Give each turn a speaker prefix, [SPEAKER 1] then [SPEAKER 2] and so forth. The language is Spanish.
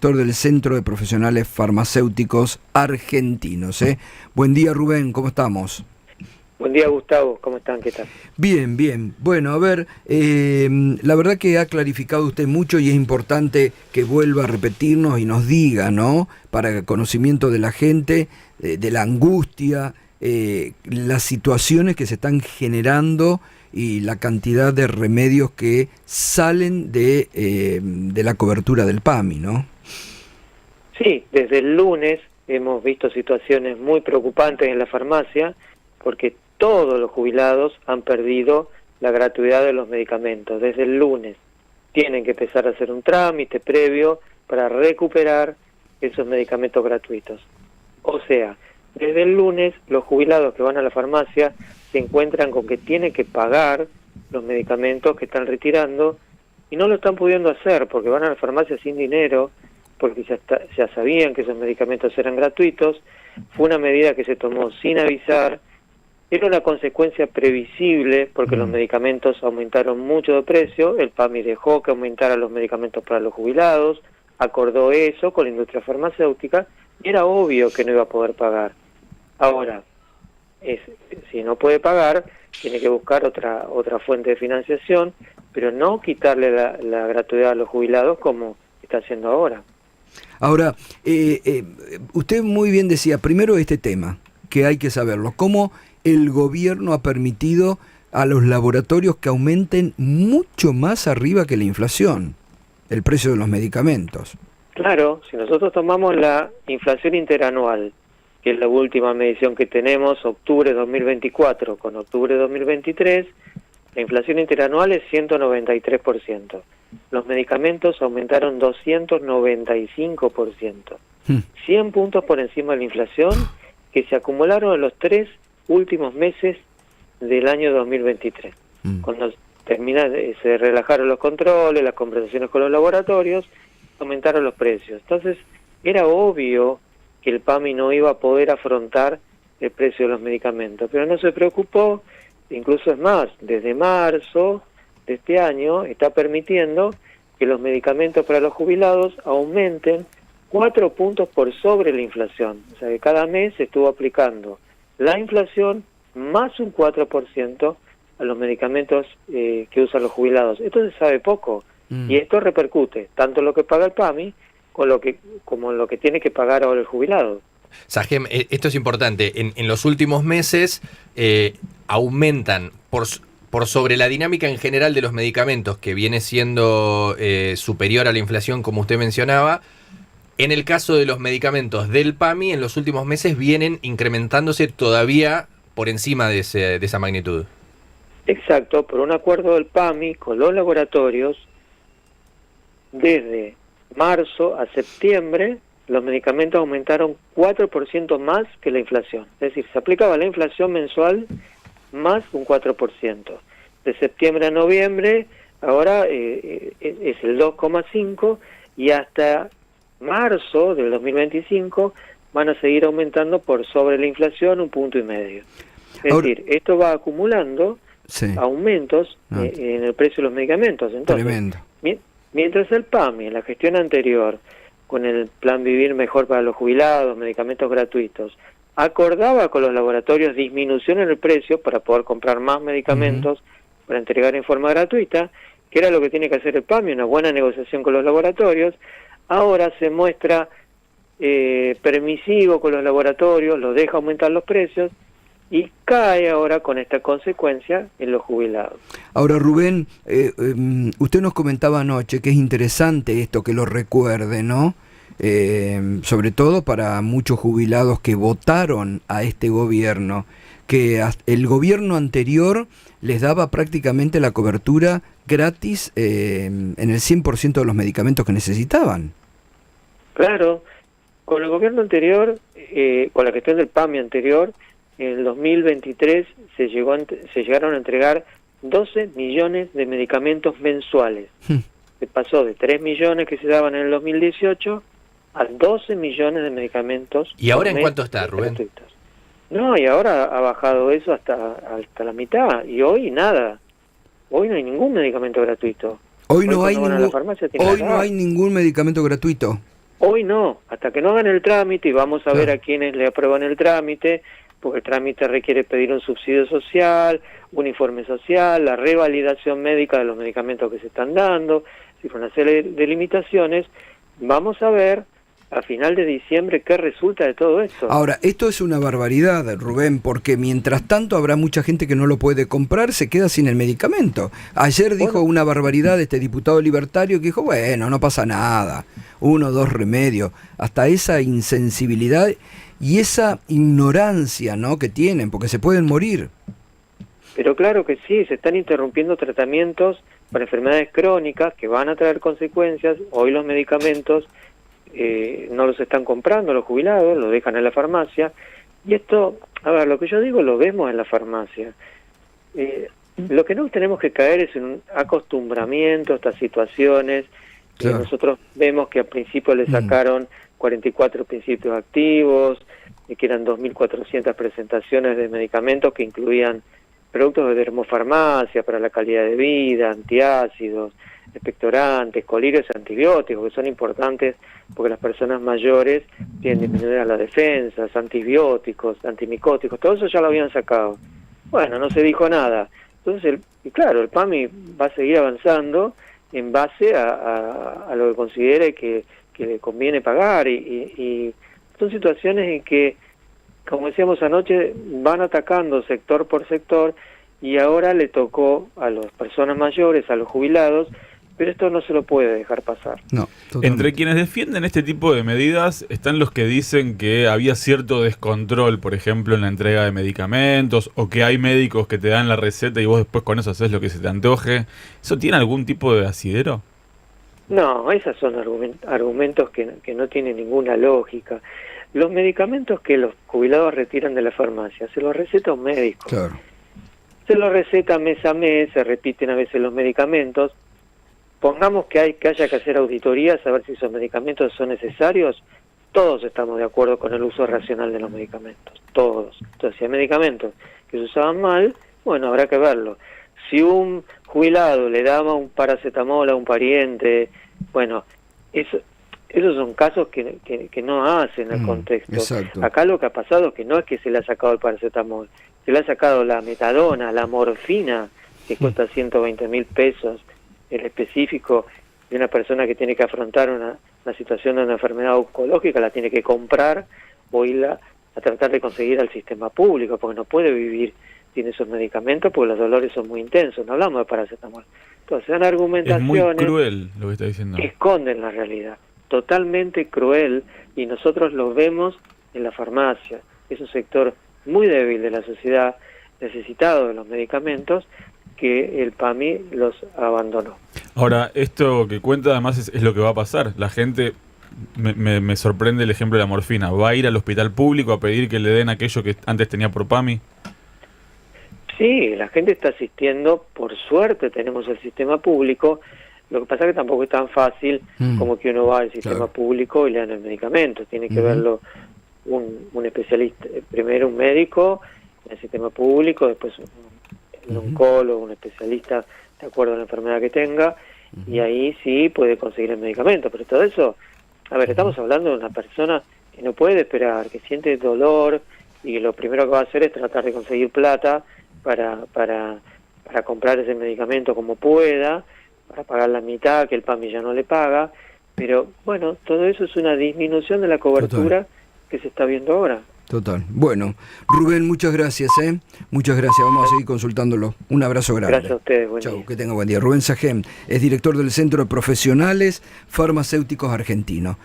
[SPEAKER 1] Del Centro de Profesionales Farmacéuticos Argentinos. Buen día, Rubén, ¿cómo estamos?
[SPEAKER 2] Buen día, Gustavo, ¿cómo están? ¿Qué tal?
[SPEAKER 1] Bien, bien. Bueno, a ver, la verdad que ha clarificado usted mucho y es importante que vuelva a repetirnos y nos diga, ¿no? Para el conocimiento de la gente, de la angustia, las situaciones que se están generando y la cantidad de remedios que salen de la cobertura del PAMI, ¿no?
[SPEAKER 2] Sí, desde el lunes hemos visto situaciones muy preocupantes en la farmacia porque todos los jubilados han perdido la gratuidad de los medicamentos. Desde el lunes tienen que empezar a hacer un trámite previo para recuperar esos medicamentos gratuitos. O sea, desde el lunes los jubilados que van a la farmacia se encuentran con que tienen que pagar los medicamentos que están retirando y no lo están pudiendo hacer porque van a la farmacia sin dinero, porque ya sabían que esos medicamentos eran gratuitos. Fue una medida que se tomó sin avisar, era una consecuencia previsible porque los medicamentos aumentaron mucho de precio, el PAMI dejó que aumentaran los medicamentos para los jubilados, acordó eso con la industria farmacéutica y era obvio que no iba a poder pagar. Ahora, si no puede pagar, tiene que buscar otra fuente de financiación, pero no quitarle la gratuidad a los jubilados como está haciendo ahora.
[SPEAKER 1] Ahora, usted muy bien decía, primero este tema, que hay que saberlo, cómo el gobierno ha permitido a los laboratorios que aumenten mucho más arriba que la inflación, el precio de los medicamentos.
[SPEAKER 2] Claro, si nosotros tomamos la inflación interanual, que es la última medición que tenemos, octubre de 2024 con octubre de 2023, la inflación interanual es 193%. Los medicamentos aumentaron 295%. 100 puntos por encima de la inflación que se acumularon en los 3 últimos meses del año 2023. Cuando se relajaron los controles, las conversaciones con los laboratorios, aumentaron los precios. Entonces, era obvio que el PAMI no iba a poder afrontar el precio de los medicamentos, pero no se preocupó, incluso es más, desde marzo de este año está permitiendo que los medicamentos para los jubilados aumenten 4 puntos por sobre la inflación. O sea que cada mes se estuvo aplicando la inflación más un 4% a los medicamentos que usan los jubilados. Esto se sabe poco y esto repercute tanto en lo que paga el PAMI como en lo que tiene que pagar ahora el jubilado.
[SPEAKER 3] Sajem, esto es importante. En los últimos meses aumentan por sobre la dinámica en general de los medicamentos, que viene siendo superior a la inflación, como usted mencionaba. En el caso de los medicamentos del PAMI, en los últimos meses vienen incrementándose todavía por encima de esa magnitud.
[SPEAKER 2] Exacto, por un acuerdo del PAMI con los laboratorios, desde marzo a septiembre, los medicamentos aumentaron 4% más que la inflación. Es decir, se aplicaba la inflación mensual más un 4%. De septiembre a noviembre, ahora es el 2,5% y hasta marzo del 2025 van a seguir aumentando por sobre la inflación 1,5 puntos. Es decir, esto va acumulando aumentos en el precio de los medicamentos. Entonces,
[SPEAKER 1] tremendo.
[SPEAKER 2] Mientras el PAMI, en la gestión anterior, con el plan Vivir Mejor para los jubilados, medicamentos gratuitos, acordaba con los laboratorios disminución en el precio para poder comprar más medicamentos para entregar en forma gratuita, que era lo que tiene que hacer el PAMI, una buena negociación con los laboratorios. Ahora se muestra permisivo con los laboratorios, los deja aumentar los precios y cae ahora con esta consecuencia en los jubilados.
[SPEAKER 1] Ahora, Rubén, usted nos comentaba anoche que es interesante esto, que lo recuerde, ¿no? Sobre todo para muchos jubilados que votaron a este gobierno, que el gobierno anterior les daba prácticamente la cobertura gratis en el 100% de los medicamentos que necesitaban.
[SPEAKER 2] Claro, con el gobierno anterior, con la gestión del PAMI anterior, en el 2023 se llegaron a entregar 12 millones de medicamentos mensuales. Se pasó de 3 millones que se daban en el 2018 a 12 millones de medicamentos.
[SPEAKER 3] ¿Y ahora en cuánto está, Rubén?
[SPEAKER 2] Gratuitos. No, y ahora ha bajado eso hasta la mitad, y hoy nada. Hoy no hay ningún medicamento gratuito.
[SPEAKER 1] Hoy no hay
[SPEAKER 2] no hay ningún medicamento gratuito. Hoy no, hasta que no hagan el trámite, y vamos a
[SPEAKER 1] Claro.
[SPEAKER 2] ver a quienes le aprueban el trámite, porque el trámite requiere pedir un subsidio social, un informe social, la revalidación médica de los medicamentos que se están dando, y con una serie de limitaciones. Vamos a ver a final de diciembre qué resulta de todo esto.
[SPEAKER 1] Ahora, esto es una barbaridad, Rubén, porque mientras tanto habrá mucha gente que no lo puede comprar, se queda sin el medicamento. Ayer dijo una barbaridad este diputado libertario que dijo, bueno, no pasa nada, 1 o 2 remedios. Hasta esa insensibilidad y esa ignorancia, ¿no?, que tienen, porque se pueden morir.
[SPEAKER 2] Pero claro que sí, se están interrumpiendo tratamientos para enfermedades crónicas que van a traer consecuencias. Hoy los medicamentos no los están comprando los jubilados, los dejan en la farmacia. Y esto, a ver, lo que yo digo lo vemos en la farmacia. Lo que no tenemos que caer es en un acostumbramiento a estas situaciones.
[SPEAKER 1] Claro.
[SPEAKER 2] Nosotros vemos que al principio le sacaron 44 principios activos, que eran 2.400 presentaciones de medicamentos que incluían productos de dermofarmacia para la calidad de vida, antiácidos, expectorantes, colirios y antibióticos, que son importantes porque las personas mayores tienen disminuida la defensa, antibióticos, antimicóticos, todo eso ya lo habían sacado. Bueno, no se dijo nada. Entonces, y claro, el PAMI va a seguir avanzando en base a lo que considere que le conviene pagar, y son situaciones en que, como decíamos anoche, van atacando sector por sector, y ahora le tocó a las personas mayores, a los jubilados, pero esto no se lo puede dejar pasar.
[SPEAKER 1] No, totalmente.
[SPEAKER 4] Entre quienes defienden este tipo de medidas están los que dicen que había cierto descontrol, por ejemplo, en la entrega de medicamentos, o que hay médicos que te dan la receta y vos después con eso haces lo que se te antoje. ¿Eso tiene algún tipo de asidero?
[SPEAKER 2] No, esos son argumentos que no tienen ninguna lógica. Los medicamentos que los jubilados retiran de la farmacia se los receta un médico.
[SPEAKER 1] Claro.
[SPEAKER 2] Se los receta mes a mes, se repiten a veces los medicamentos. Pongamos que haya que hacer auditorías a ver si esos medicamentos son necesarios. Todos estamos de acuerdo con el uso racional de los medicamentos, todos. Entonces, si hay medicamentos que se usaban mal, bueno, habrá que verlo. Si un jubilado le daba un paracetamol a un pariente, bueno, esos son casos que no hacen el contexto.
[SPEAKER 1] Exacto.
[SPEAKER 2] Acá lo que ha pasado es que no es que se le ha sacado el paracetamol, se le ha sacado la metadona, la morfina, que cuesta 120.000 pesos, el específico de una persona que tiene que afrontar una situación de una enfermedad oncológica, la tiene que comprar o ir a tratar de conseguir al sistema público, porque no puede vivir sin esos medicamentos, porque los dolores son muy intensos. No hablamos de paracetamol. Entonces, son argumentaciones
[SPEAKER 4] Es muy cruel lo que está diciendo.
[SPEAKER 2] que esconden la realidad, totalmente cruel, y nosotros lo vemos en la farmacia. Es un sector muy débil de la sociedad, necesitado de los medicamentos, que el PAMI los abandonó.
[SPEAKER 4] Ahora, esto que cuenta además es lo que va a pasar. La gente, me sorprende el ejemplo de la morfina, va a ir al hospital público a pedir que le den aquello que antes tenía por PAMI.
[SPEAKER 2] Sí, la gente está asistiendo, por suerte tenemos el sistema público. Lo que pasa es que tampoco es tan fácil como que uno va al sistema público y le dan el medicamento. Tiene que verlo un especialista, primero un médico en el sistema público, después un oncólogo, un especialista de acuerdo a la enfermedad que tenga, y ahí sí puede conseguir el medicamento. Pero todo eso, a ver, estamos hablando de una persona que no puede esperar, que siente dolor, y que lo primero que va a hacer es tratar de conseguir plata para comprar ese medicamento como pueda, para pagar la mitad que el PAMI ya no le paga. Pero bueno, todo eso es una disminución de la cobertura que se está viendo ahora.
[SPEAKER 1] Total. Bueno, Rubén, muchas gracias, Muchas gracias. Vamos a seguir consultándolo. Un abrazo grande.
[SPEAKER 2] Gracias a ustedes. Buen
[SPEAKER 1] Chau,
[SPEAKER 2] día.
[SPEAKER 1] que tenga buen día. Rubén Sajem es director del Centro de Profesionales Farmacéuticos Argentinos.